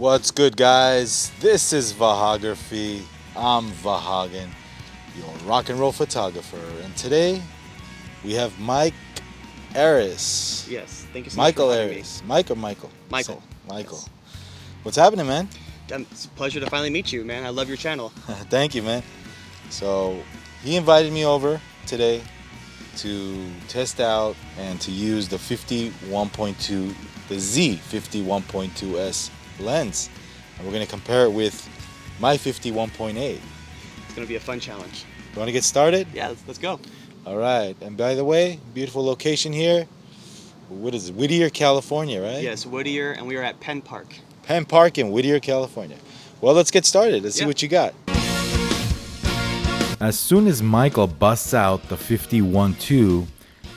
What's good, guys? This is Vahagraphy. I'm Vahagan, your rock and roll photographer, and today we have Mike Aris. Yes, thank you so much for having me. Mike or Michael? Michael. Michael. Yes. What's happening, man? It's a pleasure to finally meet you, man. I love your channel. Thank you, man. So he invited me over today to test out and to use the 51.2, the Z 51.2 S lens, and we're going to compare it with my 51.8. It's going to be a fun challenge. You want to get started? Yeah, let's go. All right. And by the way, beautiful location here. What is it? Whittier, California, right? Yes, Whittier, and we are at Penn Park. Penn Park in Whittier, California. Well, let's get started. Let's see what you got. As soon as Michael busts out the 51.2,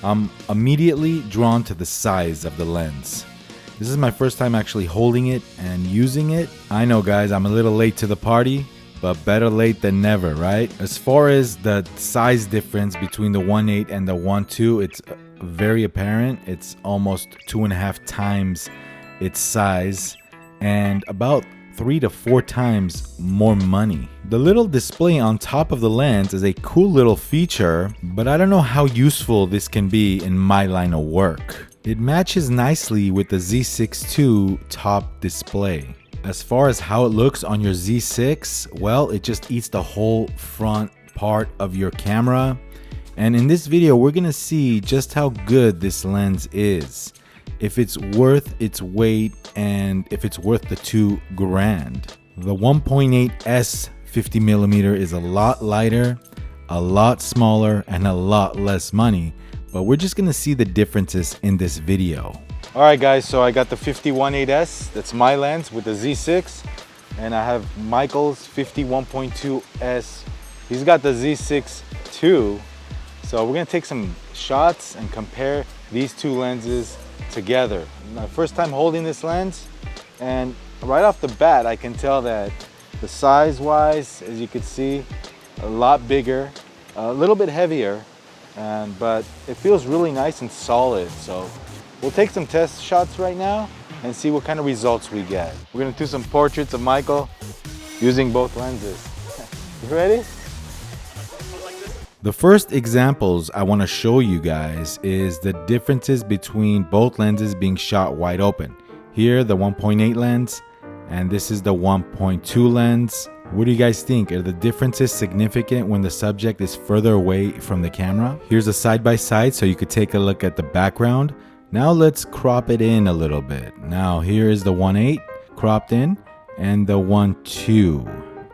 I'm immediately drawn to the size of the lens. This is my first time actually holding it and using it. I know, guys, I'm a little late to the party, but better late than never, right? As far as the size difference between the 1.8 and the 1.2, it's very apparent. It's almost 2.5 times its size and about 3 to 4 times more money. The little display on top of the lens is a cool little feature, but I don't know how useful this can be in my line of work. It matches nicely with the Z6 II top display. As far as how it looks on your Z6, well, it just eats the whole front part of your camera. And in this video, we're gonna see just how good this lens is, if it's worth its weight, and if it's worth the $2,000. The 1.8S 50mm is a lot lighter, a lot smaller, and a lot less money, but we're just gonna see the differences in this video. All right, guys, so I got the 51.8S, that's my lens with the Z6, and I have Michael's 51.2S. He's got the Z6 II. So we're gonna take some shots and compare these two lenses together. My first time holding this lens, and right off the bat, I can tell that the size-wise, as you can see, a lot bigger, a little bit heavier, but it feels really nice and solid. So we'll take some test shots right now and see what kind of results we get. We're gonna do some portraits of Michael using both lenses. You ready? The first examples I want to show you guys is the differences between both lenses being shot wide open. Here, the 1.8 lens, and this is the 1.2 lens. What do you guys think? Are the differences significant when the subject is further away from the camera? Here's a side-by-side so you could take a look at the background. Now let's crop it in a little bit. Now here is the 1.8 cropped in and the 1.2.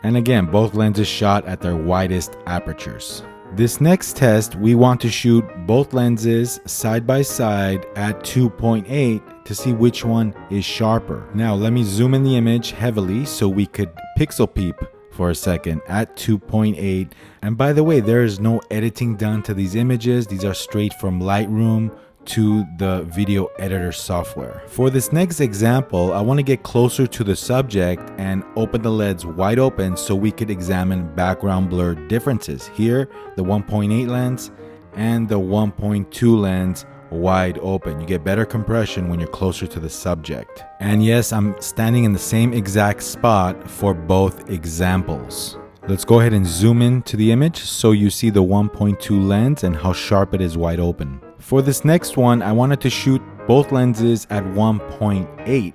And again, both lenses shot at their widest apertures. This next test, we want to shoot both lenses side by side at 2.8 to see which one is sharper. Now let me zoom in the image heavily so we could pixel peep for a second at 2.8. And by the way, there is no editing done to these images. These are straight from Lightroom to the video editor software. For this next example, I want to get closer to the subject and open the LEDs wide open so we could examine background blur differences. Here, the 1.8 lens and the 1.2 lens wide open. You get better compression when you're closer to the subject. And yes, I'm standing in the same exact spot for both examples. Let's go ahead and zoom in to the image so you see the 1.2 lens and how sharp it is wide open. For this next one, I wanted to shoot both lenses at 1.8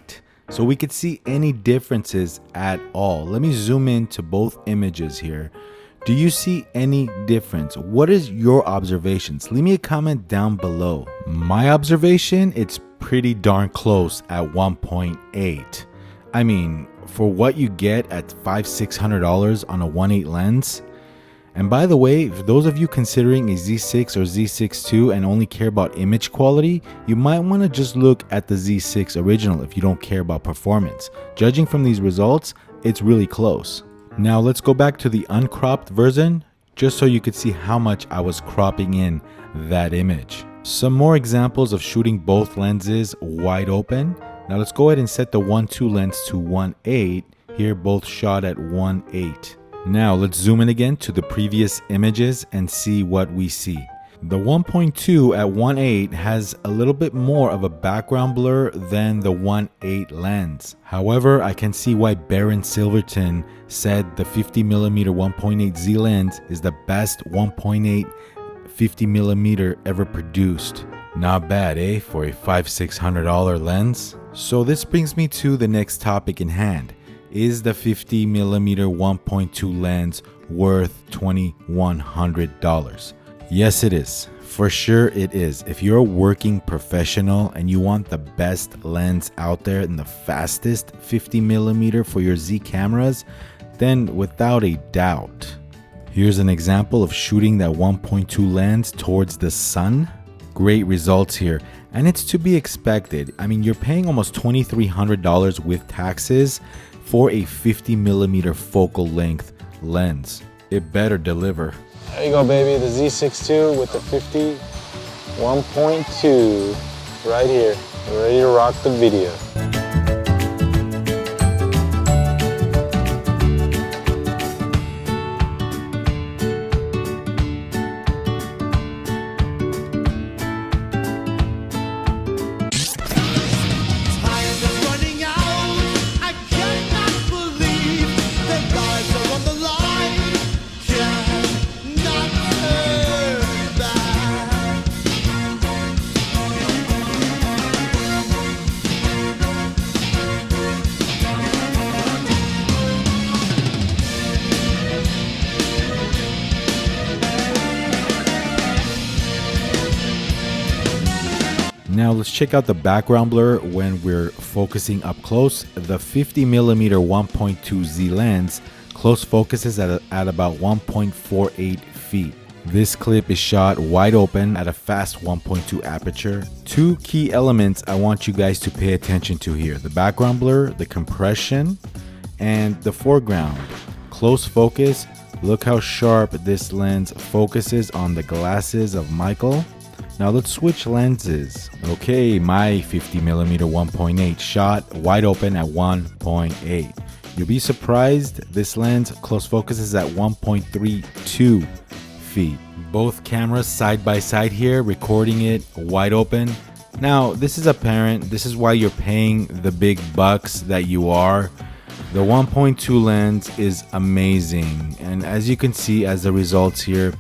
so we could see any differences at all. Let me zoom in to both images here. Do you see any difference? What is your observations? Leave me a comment down below. My observation, it's pretty darn close at 1.8. I mean, for what you get at $500-600 on a 1.8 lens. And by the way, for those of you considering a Z6 or Z6 II and only care about image quality, you might want to just look at the Z6 original if you don't care about performance. Judging from these results, it's really close. Now let's go back to the uncropped version, just so you could see how much I was cropping in that image. Some more examples of shooting both lenses wide open. Now let's go ahead and set the 1.2 lens to 1.8. Here, both shot at 1.8. Now let's zoom in again to the previous images and see what we see. The 1.2 at 1.8 has a little bit more of a background blur than the 1.8 lens. However, I can see why Baron Silverton said the 50mm 1.8 Z lens is the best 1.8 50mm ever produced. Not bad, eh, for a $500-600 lens? So this brings me to the next topic in hand. Is the 50mm 1.2 lens worth $2,100? Yes, it is. For sure it is. If you're a working professional and you want the best lens out there and the fastest 50mm for your Z cameras, then without a doubt. Here's an example of shooting that 1.2 lens towards the sun. Great results here, and it's to be expected. I mean, you're paying almost $2,300 with taxes for a 50mm focal length lens. It better deliver. There you go, baby, the Z6 II with the 50 1.2 right here. We're ready to rock the video. Now let's check out the background blur when we're focusing up close. The 50mm 1.2 Z lens close focuses at about 1.48 feet. This clip is shot wide open at a fast 1.2 aperture. Two key elements I want you guys to pay attention to here: the background blur, the compression, and the foreground. Close focus. Look how sharp this lens focuses on the glasses of Michael. Now let's switch lenses. Okay, my 50mm 1.8 shot wide open at 1.8. You'll be surprised, this lens close focuses at 1.32 feet. Both cameras side by side here, recording it wide open. Now this is apparent, this is why you're paying the big bucks that you are. The 1.2 lens is amazing, and as you can see as the results here,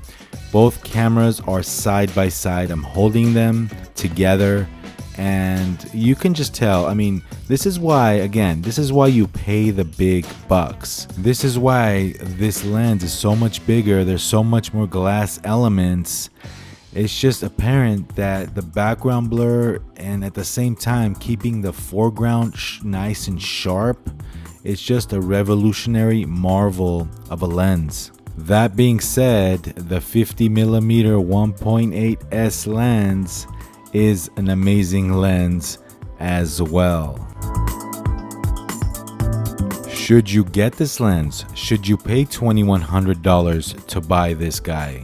both cameras are side by side. I'm holding them together and you can just tell. I mean, this is why, again, this is why you pay the big bucks. This is why this lens is so much bigger. There's so much more glass elements. It's just apparent that the background blur and at the same time keeping the foreground nice and sharp, it's just a revolutionary marvel of a lens. That being said, the 50mm 1.8S lens is an amazing lens as well. Should you get this lens? Should you pay $2,100 to buy this guy?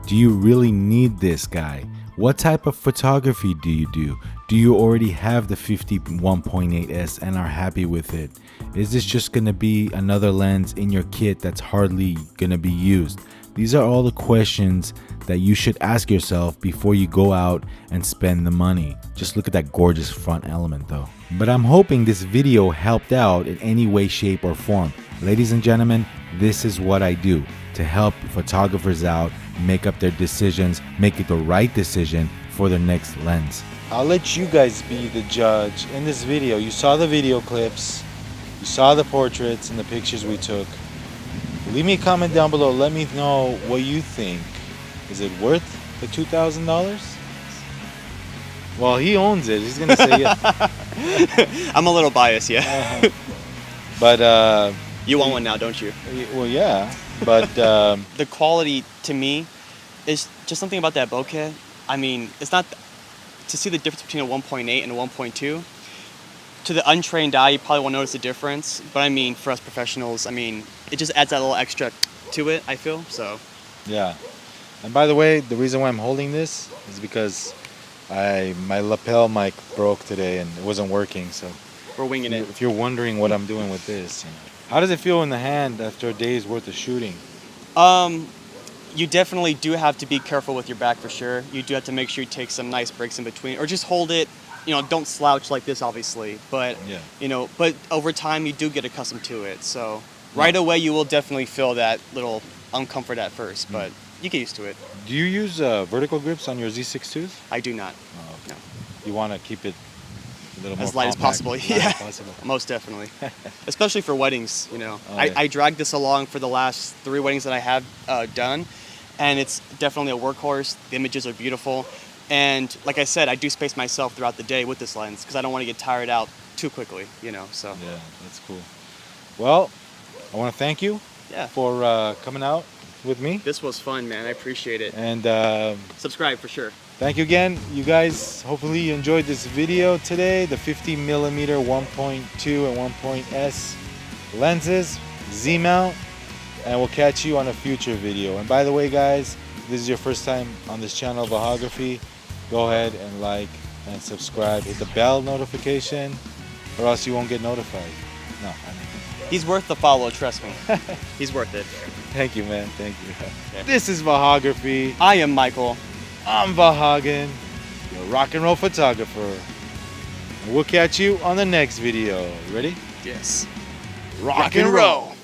Do you really need this guy? What type of photography do you do? Do you already have the 51.8S and are happy with it? Is this just going to be another lens in your kit that's hardly going to be used? These are all the questions that you should ask yourself before you go out and spend the money. Just look at that gorgeous front element though. But I'm hoping this video helped out in any way, shape, or form. Ladies and gentlemen, this is what I do to help photographers out, make up their decisions, make it the right decision for their next lens. I'll let you guys be the judge. In this video, you saw the video clips, you saw the portraits and the pictures we took. Leave me a comment down below. Let me know what you think. Is it worth the $2,000? Well, he owns it. He's gonna say yeah. I'm a little biased, yeah. But you want one now, don't you? well, yeah. But the quality to me is just something about that bokeh. I mean, it's not to see the difference between a 1.8 and a 1.2. To the untrained eye, you probably won't notice the difference. But I mean, for us professionals, I mean, it just adds that little extra to it, I feel. So yeah. And by the way, the reason why I'm holding this is because my lapel mic broke today and it wasn't working. So we're winging it. If you're wondering what I'm doing with this, how does it feel in the hand after a day's worth of shooting? You definitely do have to be careful with your back for sure. You do have to make sure you take some nice breaks in between, or just hold it. Don't slouch like this, obviously. But Yeah. but over time you do get accustomed to it. So right away you will definitely feel that little uncomfort at first, but you get used to it. Do you use vertical grips on your Z6-2s? I do not. Oh, okay. No. You want to keep it a little more As light as compact, possible. light Yeah. as possible. Most definitely. Especially for weddings. yeah. I dragged this along for the last 3 weddings that I have done, and it's definitely a workhorse. The images are beautiful, and like I said, I do space myself throughout the day with this lens because I don't want to get tired out too quickly. So Yeah, that's cool. Well, I want to thank you yeah, for coming out with me. this was fun, man. I appreciate it. And Subscribe for sure. thank you again, you guys. Hopefully you enjoyed this video today. The 50mm 1.2 and 1.S lenses, Z mount, and we'll catch you on a future video. And by the way, guys, if this is your first time on this channel, Vahagraphy, go ahead and like and subscribe. Hit the bell notification, or else you won't get notified. No, I mean, He's worth the follow, trust me. He's worth it. thank you, man. Thank you. This is Vahagraphy. I am Michael. I'm Vahagan, your rock and roll photographer. And we'll catch you on the next video. Ready? Yes. Rock and roll.